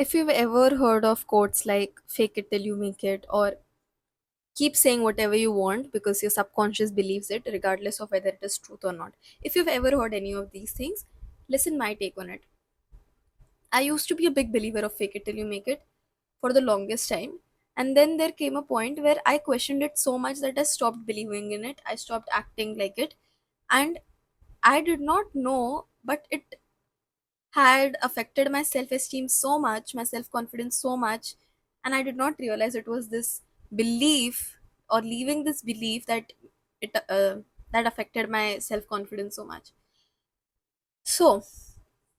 If you've ever heard of quotes like fake it till you make it or keep saying whatever you want because your subconscious believes it, regardless of whether it is truth or not. If you've ever heard any of these things, listen my take on it. I used to be a big believer of fake it till you make it for the longest time. And then there came a point where I questioned it so much that I stopped believing in it. I stopped acting like it. And I did not know, but it had affected my self esteem so much, my self confidence so much, and I did not realize it was this belief or leaving this belief that that affected my self confidence so much. So,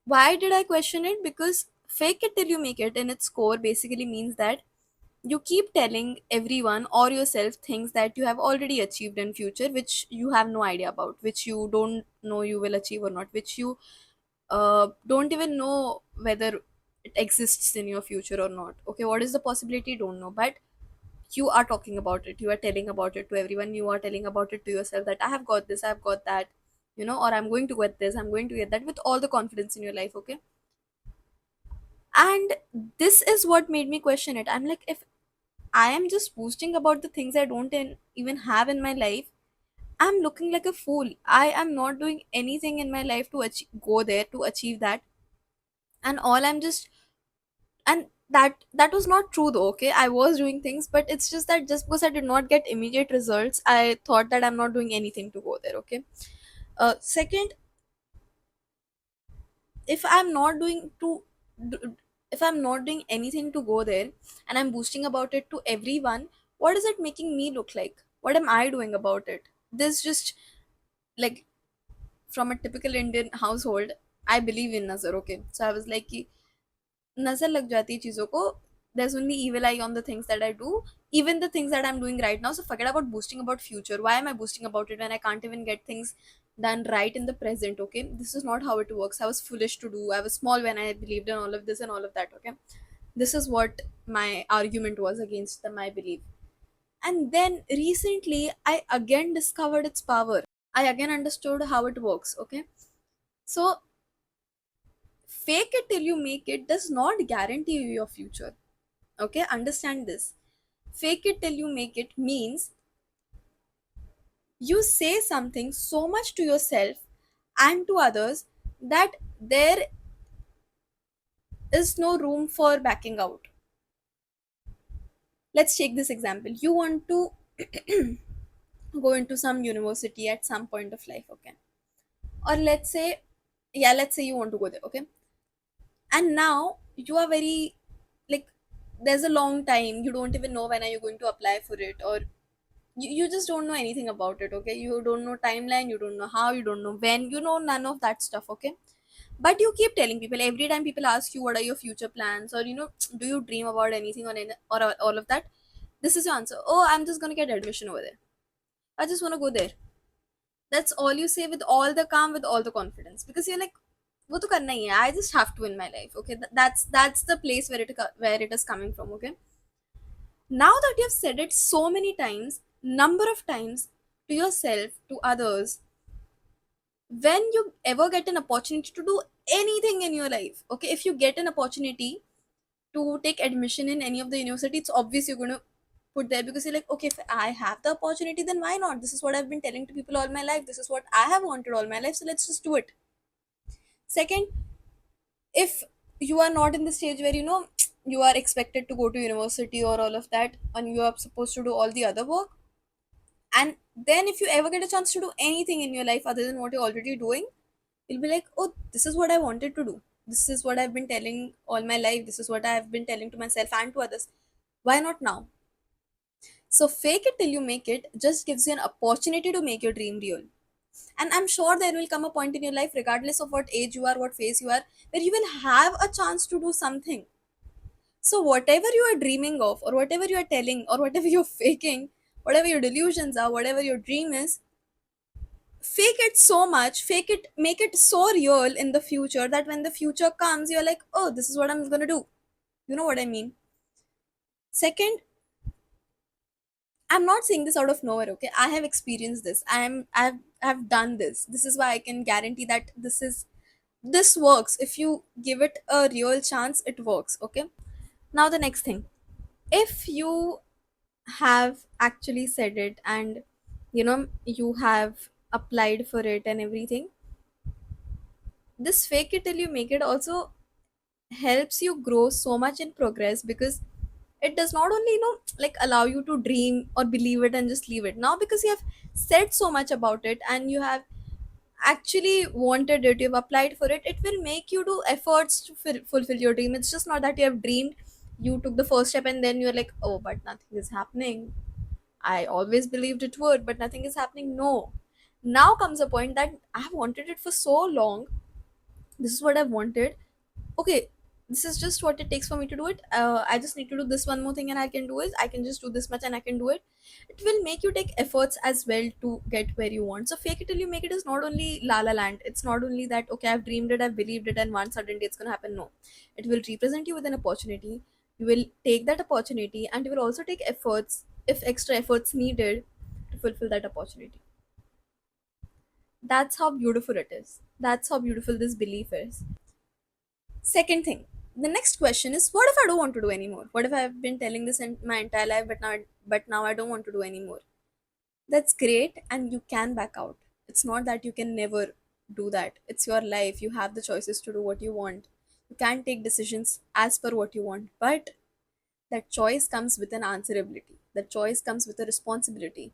why did I question it? Because fake it till you make it in its core basically means that you keep telling everyone or yourself things that you have already achieved in future which you have no idea about, which you don't know you will achieve or not, which you don't even know whether it exists in your future or not. Okay, what is the possibility? Don't know, but you are talking about it. You are telling about it to everyone. You are telling about it to yourself that I have got this, I have got that, or I'm going to get this, I'm going to get that with all the confidence in your life. Okay, and this is what made me question it. I'm like, if I am just boasting about the things I don't even have in my life, I'm looking like a fool. I am not doing anything in my life to go there to achieve that, and all I'm just and that was not true though. Okay, I was doing things, but it's just that just because I did not get immediate results, I thought that I'm not doing anything to go there. Okay, second, if I'm not doing to d- if I'm not doing anything to go there and I'm boasting about it to everyone, what is it making me look like? What am I doing about it? This just, like, from a typical Indian household, I believe in nazar. Okay, so I was like कि नजर लग जाती है चीजों को. There's only evil eye on the things that I do, even the things that I'm doing right now. So forget about boosting about future. Why am I boosting about it when I can't even get things done right in the present? Okay, this is not how it works. I was foolish to do. I was small when I believed in all of this and all of that. Okay, this is what my argument was against my belief. And then recently, I again discovered its power. I again understood how it works. Okay, so fake it till you make it does not guarantee you your future. Okay, understand this. Fake it till you make it means you say something so much to yourself and to others that there is no room for backing out. Let's take this example. You want to go into some university at some point of life. Okay, or let's say, yeah, let's say you want to go there. Okay, and now you are very, like, there's a long time, you don't even know when are you going to apply for it, or you just don't know anything about it. Okay, you don't know timeline, you don't know how, you don't know when, none of that stuff. Okay, but you keep telling people every time people ask you what are your future plans, or do you dream about anything, or all of that. This is your answer: oh, I'm just gonna get admission over there, I just want to go there. That's all you say, with all the calm, with all the confidence, because you're like, वो तो करना ही है, I just have to in my life. Okay, that's the place where it is coming from. Okay, now that you've said it so many times, number of times, to yourself, to others, when you ever get an opportunity to do anything in your life, okay, if you get an opportunity to take admission in any of the university, it's obvious you're going to put there, because you're like, okay, if I have the opportunity, then why not? This is what I've been telling to people all my life, this is what I have wanted all my life, so let's just do it. Second, if you are not in the stage where you are expected to go to university or all of that, and you are supposed to do all the other work, and then if you ever get a chance to do anything in your life other than what you're already doing, you'll be like, oh, this is what I wanted to do, this is what I've been telling all my life, this is what I've been telling to myself and to others, why not now? So fake it till you make it just gives you an opportunity to make your dream real. And I'm sure there will come a point in your life, regardless of what age you are, what phase you are, where you will have a chance to do something. So whatever you are dreaming of, or whatever you are telling, or whatever you're faking, whatever your delusions are, whatever your dream is, fake it so much, fake it, make it so real in the future that when the future comes, you're like, oh, this is what I'm gonna do. You know what I mean? Second, I'm not saying this out of nowhere. Okay, I have experienced this. I've done this. This is why I can guarantee that this is this works. If you give it a real chance, it works. Okay, now the next thing, if you have actually said it, and you have applied for it and everything, this fake it till you make it also helps you grow so much in progress, because it does not only like allow you to dream or believe it and just leave it now, because you have said so much about it and you have actually wanted it, you've applied for it. It will make you do efforts to fulfill your dream. It's just not that you have dreamed, you took the first step, and then you're like, oh, but nothing is happening. I always believed it would, but nothing is happening. No, now comes a point that I have wanted it for so long. This is what I've wanted. Okay, this is just what it takes for me to do it. I just need to do this one more thing and I can do it. I can just do this much and I can do it. It will make you take efforts as well to get where you want. So fake it till you make it is not only la la land. It's not only that, okay, I've dreamed it, I've believed it, and one sudden day it's gonna happen. No, it will represent you with an opportunity. You will take that opportunity and you will also take efforts, if extra efforts needed, to fulfill that opportunity. That's how beautiful it is. That's how beautiful this belief is. Second thing, the next question is, what if I don't want to do anymore? What if I've been telling this in my entire life, but now I don't want to do anymore? That's great, and you can back out. It's not that you can never do that. It's your life. You have the choices to do what you want. You can take decisions as per what you want, but that choice comes with an answerability. That choice comes with a responsibility.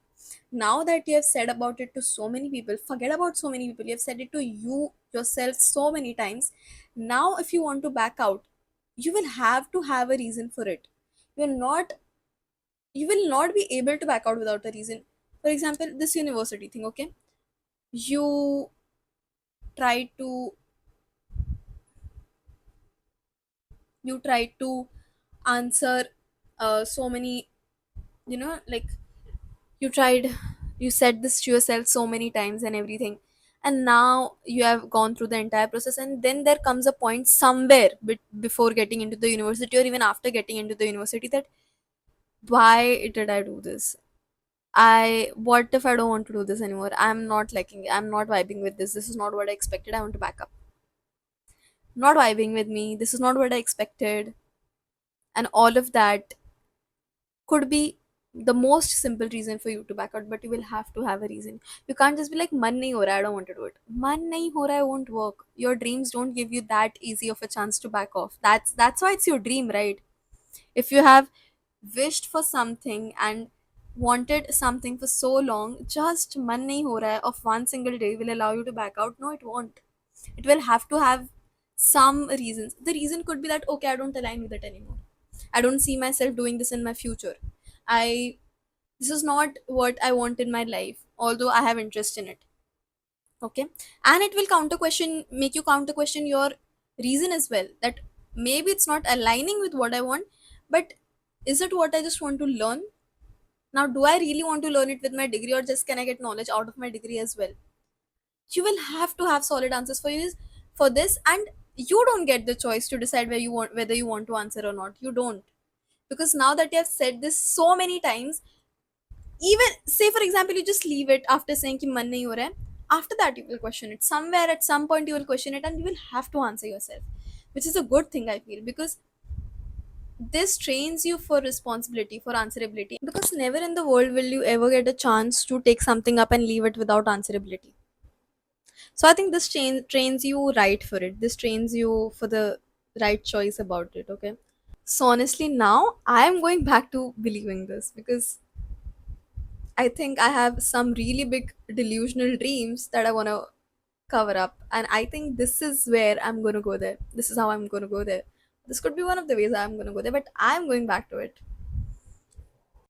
Now that you have said about it to so many people, forget about so many people, you have said it to you yourself so many times. Now if you want to back out, you will have to have a reason for it. You will not you will not be able to back out without a reason. For example, this university thing, okay, you try to answer so many, like, you tried, you said this to yourself so many times and everything, and now you have gone through the entire process, and then there comes a point somewhere before getting into the university or even after getting into the university, that why did I do this? What if I don't want to do this anymore? I'm not liking it. I'm not vibing with this. This is not what I expected. I want to back up. Not vibing with me. This is not what I expected. And all of that could be the most simple reason for you to back out, but you will have to have a reason. You can't just be like, man nahi ho raha, I don't want to do it. Man nahi ho raha won't work. Your dreams don't give you that easy of a chance to back off. That's why it's your dream, right? If you have wished for something and wanted something for so long, just man nahi ho raha of one single day will allow you to back out. No, it won't. It will have to have some reasons. The reason could be that, okay, I don't align with it anymore. I don't see myself doing this in my future. I This is not what I want in my life, although I have interest in it. Okay, and it will counter question, make you counter question your reason as well. That maybe it's not aligning with what I want, but is it what I just want to learn? Now, do I really want to learn it with my degree, or just can I get knowledge out of my degree as well? You will have to have solid answers for this, and you don't get the choice to decide whether you want to answer or not. You don't, because now that you have said this so many times, even say for example you just leave it after saying ki man nahi ho raha hai, after that you will question it. Somewhere at some point you will question it, and you will have to answer yourself, which is a good thing, I feel, because this trains you for responsibility, for answerability, because never in the world will you ever get a chance to take something up and leave it without answerability. So I think this trains you right for it. This trains you for the right choice about it. Okay, so honestly now I am going back to believing this, because I think I have some really big delusional dreams that I want to cover up. And I think this is where I'm going to go there. This is how I'm going to go there. This could be one of the ways I'm going to go there, but I'm going back to it.